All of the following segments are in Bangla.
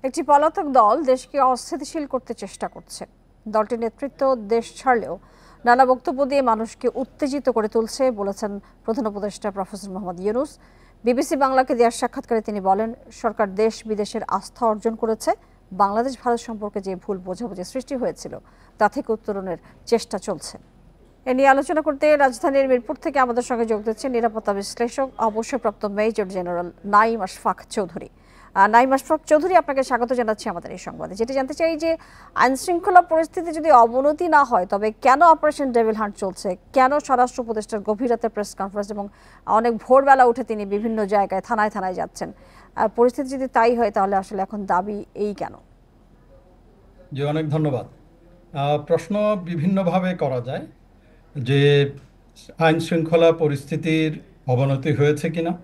একটি পলাতক দল দেশকে অস্থিতিশীল করতে চেষ্টা করছে। দলটির নেতৃত্ব দেশ ছাড়লেও নানা বক্তব্য দিয়ে মানুষকে উত্তেজিত করে তুলছে বলেছেন প্রধান উপদেষ্টা প্রফেসর মোহাম্মদ ইউনূস। বিবিসি বাংলাকে দেওয়া সাক্ষাৎকারে তিনি বলেন, সরকার দেশ বিদেশের আস্থা অর্জন করেছে। বাংলাদেশ ভারত সম্পর্কে যে ভুল বোঝাবুঝি সৃষ্টি হয়েছিল তা থেকে উত্তরণের চেষ্টা চলছে। এ নিয়ে আলোচনা করতে রাজধানীর মিরপুর থেকে আমাদের সঙ্গে যোগ দিচ্ছেন নিরাপত্তা বিশ্লেষক অবসরপ্রাপ্ত মেজর জেনারেল নাঈম আশফাক চৌধুরী। নাঈম আশফাক চৌধুরী, আপনাকে স্বাগত জানাচ্ছি আমাদের এই সংবাদে। যেটি জানতে চাই যে আইনশৃঙ্খলা পরিস্থিতি যদি অবনতি না হয় তবে কেন অপারেশন ডেভিল হান্ট চলছে, কেন স্বরাষ্ট্র উপদেষ্টার গভীর রাতে প্রেস কনফারেন্স এবং অনেক ভোরবেলা উঠে তিনি বিভিন্ন জায়গায় থানায় থানায় যাচ্ছেন? পরিস্থিতি যদি তাই হয় তাহলে আসলে এখন দাবি এই কেন? জি, অনেক ধন্যবাদ। প্রশ্ন বিভিন্নভাবে করা যায় যে আইন শৃঙ্খলা পরিস্থিতির অবনতি হয়েছে কিনা।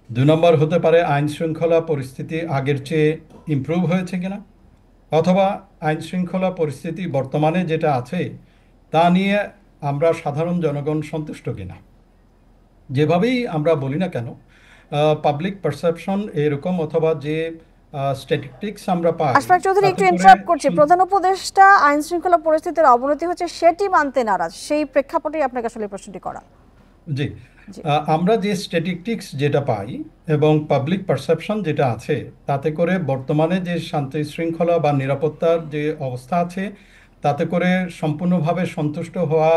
2 নম্বর হতে পারে আইন শৃঙ্খলা পরিস্থিতি আগের চেয়ে ইমপ্রুভ হয়েছে কিনা, অথবা আইন শৃঙ্খলা পরিস্থিতি বর্তমানে যেটা আছে তা নিয়ে আমরা সাধারণ জনগণ সন্তুষ্ট কিনা। যেভাবেই আমরা বলি না কেন, পাবলিক পারসেপশন এরকম, অথবা যে স্ট্যাটিস্টিক্স আমরা পাই। আশফাক চৌধুরী, একটু ইন্টারাপ্ট করছি। প্রধান উপদেষ্টা আইন শৃঙ্খলা পরিস্থিতির অবনতি হচ্ছে সেটি মানতে নারাজ, সেই প্রেক্ষাপটেই আপনাকে আসলে প্রশ্নটি করা। জি, আমরা যে স্ট্যাটিস্টিক্স যেটা পাই এবং পাবলিক পারসেপশন যেটা আছে, তাতে করে বর্তমানে যে শান্তি শৃঙ্খলা বা নিরাপত্তার যে অবস্থা আছে তাতে করে সম্পূর্ণভাবে সন্তুষ্ট হওয়া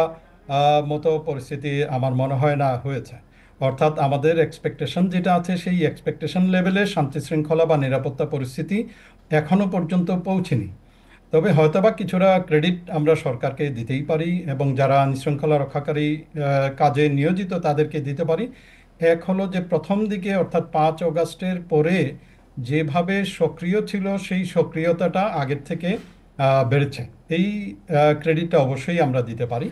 মতো পরিস্থিতি আমার মনে হয় না হয়েছে। অর্থাৎ আমাদের এক্সপেকটেশন যেটা আছে সেই এক্সপেকটেশন লেভেলে শান্তি শৃঙ্খলা বা নিরাপত্তা পরিস্থিতি এখনো পর্যন্ত পৌঁছেনি। তবে হয়তোবা কিছুটা ক্রেডিট আমরা সরকারকে দিতেই পারি এবং যারা আইনশৃঙ্খলা রক্ষাকারী কাজে নিয়োজিত তাদেরকে দিতে পারি। এক হলো যে প্রথম দিকে, অর্থাৎ 5 অগাস্টের পরে যেভাবে সক্রিয় ছিল সেই সক্রিয়তাটা আগের থেকে বেড়েছে। এই ক্রেডিটটা অবশ্যই আমরা দিতে পারি।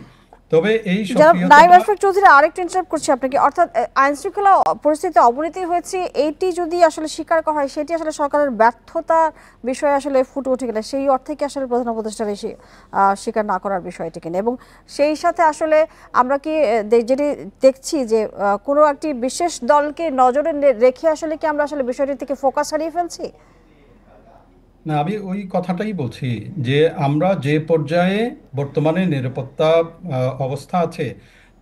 তবে এই নাঈম সক্রিয়তাটা আশফাক চৌধুরী, আরেকটু ইন্টারাপ্ট করছি আপনাকে। অর্থাৎ আইন শৃঙ্খলা পরিস্থিতি অবনতি হয়েছে এইটি যদি আসলে স্বীকার করা হয়, সেটি আসলে সরকারের ব্যর্থতার বিষয়ে আসলে ফুটে উঠে গেলে সেই অর্থে কি আসলে প্রধান উপদেষ্টার এই স্বীকার না করার বিষয়টি কিনা? এবং সেই সাথে আসলে আমরা কি যেটি দেখছি যে কোনো একটি বিশেষ দলকে নজরে রেখে আসলে কি আমরা আসলে বিষয়টি থেকে ফোকাস হারিয়ে ফেলছি? না, আমি ওই কথাটাই বলছি যে আমরা যে পর্যায়ে বর্তমানে নিরাপত্তা অবস্থা আছে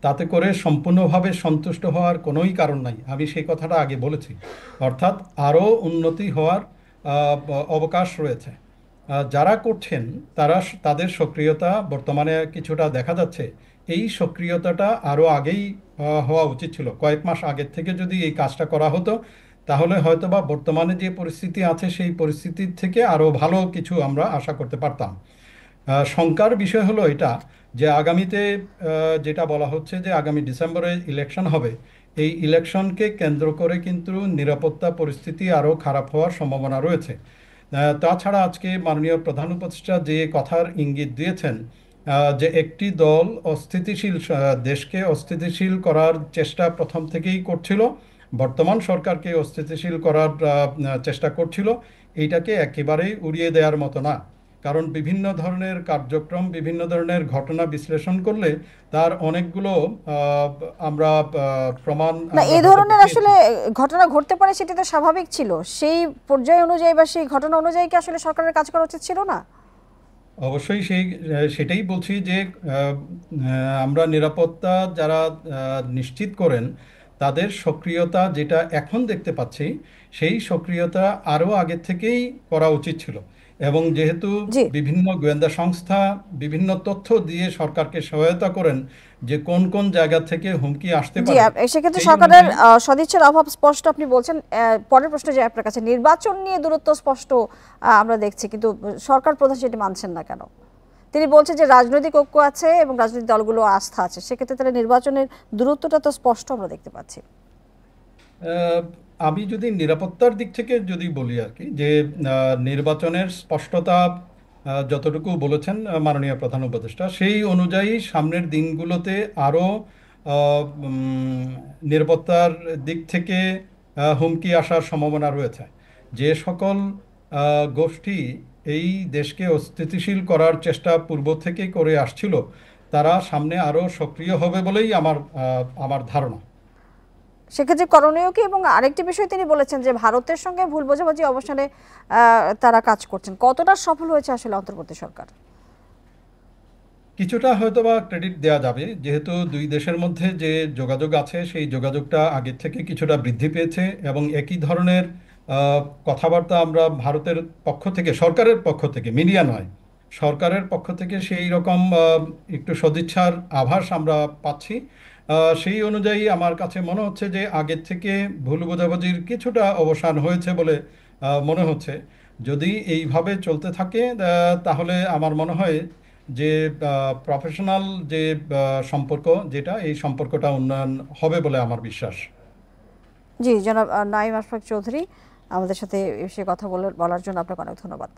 তাতে করে সম্পূর্ণভাবে সন্তুষ্ট হওয়ার কোনোই কারণ নাই। আমি সেই কথাটা আগে বলেছি। অর্থাৎ আরও উন্নতি হওয়ার অবকাশ রয়েছে। যারা করছেন তারা তাদের সক্রিয়তা বর্তমানে কিছুটা দেখা যাচ্ছে। এই সক্রিয়তাটা আরও আগেই হওয়া উচিত ছিল। কয়েক মাস আগের থেকে যদি এই কাজটা করা হতো তাহলে হয়তোবা বর্তমানে যে পরিস্থিতি আছে সেই পরিস্থিতির থেকে আরও ভালো কিছু আমরা আশা করতে পারতাম। শঙ্কার বিষয় হলো এটা যে আগামীতে যেটা বলা হচ্ছে যে আগামী ডিসেম্বরে ইলেকশন হবে। এই ইলেকশনকে কেন্দ্র করে কিন্তু নিরাপত্তা পরিস্থিতি আরও খারাপ হওয়ার সম্ভাবনা রয়েছে। তাছাড়া আজকে মাননীয় প্রধান উপদেষ্টা যে কথার ইঙ্গিত দিয়েছেন যে একটি দল দেশকে অস্থিতিশীল করার চেষ্টা প্রথম থেকেই করছিল, বর্তমান সরকারকে অস্থিতিশীল করার চেষ্টা করছিল, এইটাকে একেবারেই উড়িয়ে দেওয়ার মতো না। কারণ বিভিন্ন ধরনের কার্যক্রম, বিভিন্ন ধরনের ঘটনা বিশ্লেষণ করলে তার অনেকগুলো আমরা প্রমাণ না, এই ধরনের আসলে ঘটনা ঘটতে পারে সেটা তো স্বাভাবিক ছিল। সেই পর্যায় অনুযায়ী বা সেই ঘটনা অনুযায়ী কি আসলে সরকারের কাজ করা উচিত ছিল না? অবশ্যই সেটাই বলছি যে আমরা নিরাপত্তা যারা নিশ্চিত করেন তাদের সক্রিয়তা যেটা এখন দেখতে পাচ্ছি সেই সক্রিয়তা আরও আগের থেকেই করা উচিত ছিল। এবং যেহেতু জি বিভিন্ন গোয়েন্দা সংস্থা বিভিন্ন তথ্য দিয়ে সরকারকে সহায়তা করেন যে কোন কোন জায়গা থেকে হুমকি আসতে জি, পারে, সেক্ষেত্রে সেই সরকারের অনুযায়ী সদিচ্ছার অভাব স্পষ্ট আপনি বলছেন। পরের প্রশ্ন যে আপনার কাছে, নির্বাচন নিয়ে দূরত্ব স্পষ্ট আমরা দেখছি, কিন্তু সরকার প্রধান সেটি মানছেন না কেন? তিনি বলছেন যে রাজনৈতিক ঐক্য আছে এবং রাজনৈতিক দলগুলো আস্থা আছে, সেক্ষেত্রে তাহলে নির্বাচনের দূরত্বটা তো স্পষ্ট আমরা দেখতে পাচ্ছি। আমি যদি নিরাপত্তার দিক থেকে যদি বলি আর কি, যে নির্বাচনের স্পষ্টতা যতটুকু বলেছেন মাননীয় প্রধান উপদেষ্টা, সেই অনুযায়ী সামনের দিনগুলোতে আরও নিরাপত্তার দিক থেকে হুমকি আসার সম্ভাবনা রয়েছে। যে সকল গোষ্ঠী এই দেশকে অস্থিতিশীল করার চেষ্টা পূর্ব থেকেই করে আসছিল তারা সামনে আরও সক্রিয় হবে বলেই আমার ধারণা। সেক্ষেত্রে করণীয় কি? এবং আরেকটি বিষয় তিনি বলেছেন যে ভারতের সঙ্গে ভুল বোঝাবুঝি অবসানে তারা কাজ করছেন। কতটা সফল হয়েছে আসলে অন্তর্বর্তী সরকার? কিছুটা হয়তোবা ক্রেডিট দেওয়া যাবে, যেহেতু দুই দেশের মধ্যে যে যোগাযোগ আছে সেই যোগাযোগটা আগের থেকে কিছুটা বৃদ্ধি পেয়েছে এবং একই ধরনের কথাবার্তা আমরা ভারতের পক্ষ থেকে, সরকারের পক্ষ থেকে, মিডিয়া নয়, সরকারের পক্ষ থেকে সেই রকম একটু সদিচ্ছার আভাস আমরা পাচ্ছি। সেই অনুযায়ী আমার কাছে মনে হচ্ছে যে আগের থেকে ভুল বোঝাবুঝির কিছুটা অবসান হয়েছে বলে মনে হচ্ছে। যদি এইভাবে চলতে থাকে তাহলে আমার মনে হয় যে প্রফেশনাল যে সম্পর্ক, যেটা এই সম্পর্কটা উন্নয়ন হবে বলে আমার বিশ্বাস। জি, জনাব নাঈম আশফাক চৌধুরী, আমাদের সাথে এ বিষয়ে কথা বলার জন্য আপনাকে অনেক ধন্যবাদ।